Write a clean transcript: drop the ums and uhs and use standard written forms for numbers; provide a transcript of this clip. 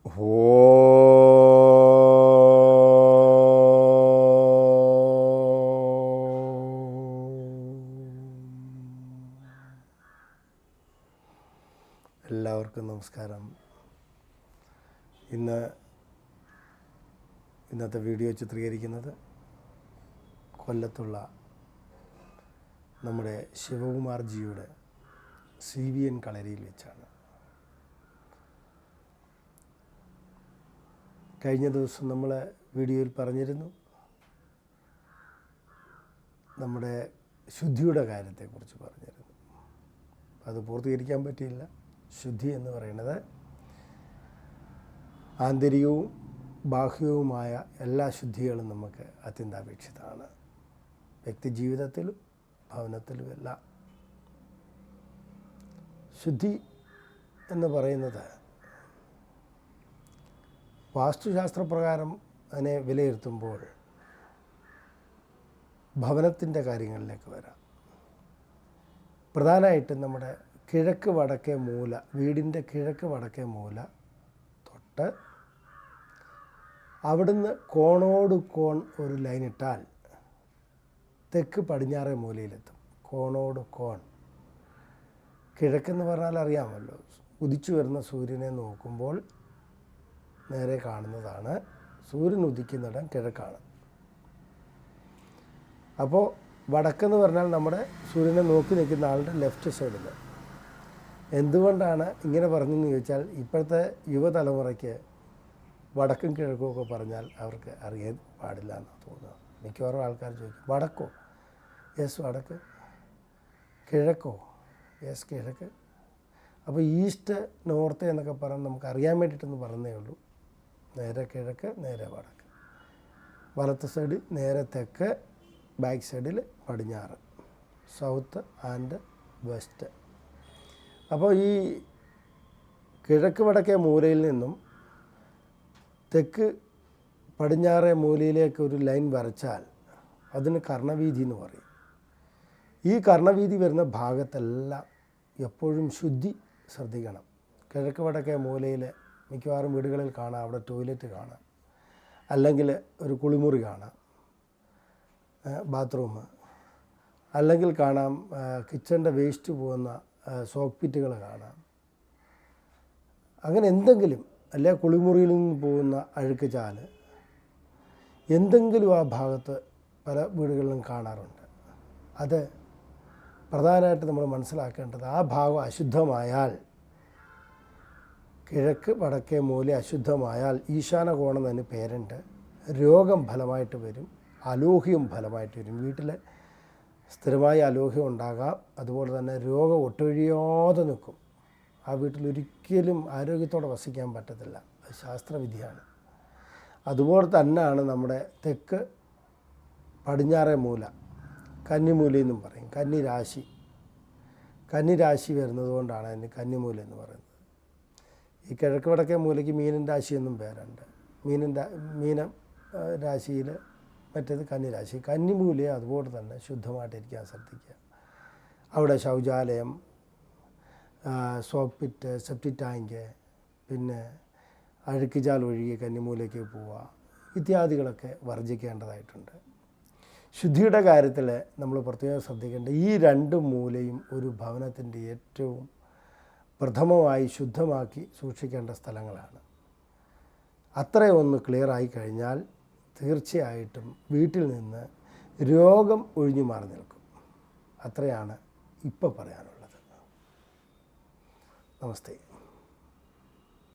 എല്ലാവർക്കും നമസ്കാരം. ഇന്നത്തെ വീഡിയോ ചിത്രീകരിക്കുന്നത് കൊല്ലത്തുള്ള നമ്മുടെ ശിവകുമാർജിയുടെ CVN കളരിയിൽ വെച്ചാണ്. കഴിഞ്ഞ ദിവസം നമ്മൾ വീഡിയോയിൽ പറഞ്ഞിരുന്നു നമ്മുടെ ശുദ്ധിയുടെ കാര്യത്തെക്കുറിച്ച് പറഞ്ഞിരുന്നു. അത് പൂർത്തീകരിക്കാൻ പറ്റിയില്ല. ശുദ്ധി എന്ന് പറയുന്നത് ആന്തരികവും ബാഹ്യവുമായ എല്ലാ ശുദ്ധികളും നമുക്ക് അത്യന്താപേക്ഷിതമാണ്. വ്യക്തിജീവിതത്തിലും ഭവനത്തിലുമെല്ലാം ശുദ്ധി എന്ന് പറയുന്നത് വാസ്തുശാസ്ത്രപ്രകാരം അതിനെ വിലയിരുത്തുമ്പോൾ ഭവനത്തിൻ്റെ കാര്യങ്ങളിലേക്ക് വരാം. പ്രധാനമായിട്ടും നമ്മുടെ കിഴക്ക് വടക്കേ മൂല, വീടിൻ്റെ കിഴക്ക് വടക്കേ മൂല തൊട്ട് അവിടുന്ന് കോണോട് കോൺ ഒരു ലൈനിട്ടാൽ തെക്ക് പടിഞ്ഞാറേ മൂലയിലെത്തും. കോണോട് കോൺ, കിഴക്കെന്ന് പറഞ്ഞാൽ അറിയാമല്ലോ, ഉദിച്ചു വരുന്ന സൂര്യനെ നോക്കുമ്പോൾ നേരെ കാണുന്നതാണ് സൂര്യൻ ഉദിക്കുന്നിടം കിഴക്കാണ്. അപ്പോൾ വടക്കെന്ന് പറഞ്ഞാൽ നമ്മുടെ സൂര്യനെ നോക്കി നിൽക്കുന്ന ആളുടെ ലെഫ്റ്റ് സൈഡിൽ. എന്തുകൊണ്ടാണ് ഇങ്ങനെ പറഞ്ഞതെന്ന് ചോദിച്ചാൽ, ഇപ്പോഴത്തെ യുവതലമുറയ്ക്ക് വടക്കും കിഴക്കും ഒക്കെ പറഞ്ഞാൽ അവർക്ക് അറിയാൻ പാടില്ല എന്നാണ് തോന്നുന്നത്. മിക്കവാറും ആൾക്കാർ ചോദിക്കും, വടക്കോ? യെസ് വടക്ക്. കിഴക്കോ? യെസ് കിഴക്ക്. അപ്പോൾ ഈസ്റ്റ് നോർത്ത് എന്നൊക്കെ പറഞ്ഞ് നമുക്ക് അറിയാൻ വേണ്ടിയിട്ടൊന്ന് പറഞ്ഞേ ഉള്ളൂ. നേരെ കിഴക്ക്, നേരെ വടക്ക്, വലത്ത് സൈഡ് നേരെ തെക്ക്, ബാക്ക് സൈഡിൽ പടിഞ്ഞാറ്, സൗത്ത് ആൻഡ് വെസ്റ്റ്. അപ്പോൾ ഈ കിഴക്ക് വടക്കേ മൂലയിൽ നിന്നും തെക്ക് പടിഞ്ഞാറേ മൂലയിലേക്ക് ഒരു ലൈൻ വരച്ചാൽ അതിന് കർണവീതി എന്ന് പറയും. ഈ കർണവീതി വരുന്ന ഭാഗത്തെല്ലാം എപ്പോഴും ശുദ്ധി ശ്രദ്ധിക്കണം. കിഴക്ക് വടക്കേ മൂലയിൽ മിക്കവാറും വീടുകളിൽ കാണാം, അവിടെ ടോയ്ലറ്റ് കാണാം, അല്ലെങ്കിൽ ഒരു കുളിമുറി കാണാം, ബാത്റൂം, അല്ലെങ്കിൽ കാണാം കിച്ചൻ്റെ വേസ്റ്റ് പോകുന്ന സോക്ക് പിറ്റുകൾ കാണാം. അങ്ങനെ എന്തെങ്കിലും, അല്ലെ കുളിമുറിയിൽ നിന്ന് പോകുന്ന അഴുക്ക് ചാല്, എന്തെങ്കിലും ആ ഭാഗത്ത് പല വീടുകളിലും കാണാറുണ്ട്. അത് പ്രധാനമായിട്ട് നമ്മൾ മനസ്സിലാക്കേണ്ടത്, ആ ഭാഗം അശുദ്ധമായാൽ, കിഴക്ക് വടക്കേ മൂല അശുദ്ധമായാൽ, ഈശാന കോണം തന്നെ പേരുണ്ട്, രോഗം ഫലമായിട്ട് വരും, അലോഹ്യം ഫലമായിട്ട് വരും. വീട്ടിൽ സ്ഥിരമായി അലോഹ്യം ഉണ്ടാകാം. അതുപോലെ തന്നെ രോഗം ഒട്ടൊഴിയാതെ നിൽക്കും. ആ വീട്ടിലൊരിക്കലും ആരോഗ്യത്തോടെ വസിക്കാൻ പറ്റത്തില്ല. അത് ശാസ്ത്രവിധിയാണ്. അതുപോലെ തന്നെയാണ് നമ്മുടെ തെക്ക് പടിഞ്ഞാറേ മൂല, കന്നിമൂലയെന്നും പറയും. കന്നിരാശി വരുന്നത് കൊണ്ടാണ് അതിന് കന്നിമൂല എന്ന് പറയുന്നത്. ഈ കിഴക്ക് വടക്കേ മൂലയ്ക്ക് മീനൻ രാശി എന്നും പേരുണ്ട്. മീനം രാശിയിൽ മറ്റേത് കന്നിരാശി. കന്നിമൂലയെ അതുപോലെ തന്നെ ശുദ്ധമായിട്ടിരിക്കാൻ ശ്രദ്ധിക്കുക. അവിടെ ശൗചാലയം, സോക്ക് പിറ്റ്, സെപ്റ്റിക് ടാങ്ക്, പിന്നെ അഴുക്കുചാൽ ഒഴുകി കന്നിമൂലയ്ക്ക് പോവുക ഇത്യാദികളൊക്കെ വർജിക്കേണ്ടതായിട്ടുണ്ട്. ശുദ്ധിയുടെ കാര്യത്തിൽ നമ്മൾ പ്രത്യേകം ശ്രദ്ധിക്കേണ്ട ഈ രണ്ട് മൂലയും ഒരു ഭവനത്തിൻ്റെ ഏറ്റവും പ്രഥമമായി ശുദ്ധമാക്കി സൂക്ഷിക്കേണ്ട സ്ഥലങ്ങളാണ്. അത്രയൊന്ന് ക്ലിയറായി കഴിഞ്ഞാൽ തീർച്ചയായിട്ടും വീട്ടിൽ നിന്ന് രോഗം ഒഴിഞ്ഞു മാറി നിൽക്കും. അത്രയാണ് ഇപ്പോൾ പറയാനുള്ളത്. നമസ്തേ.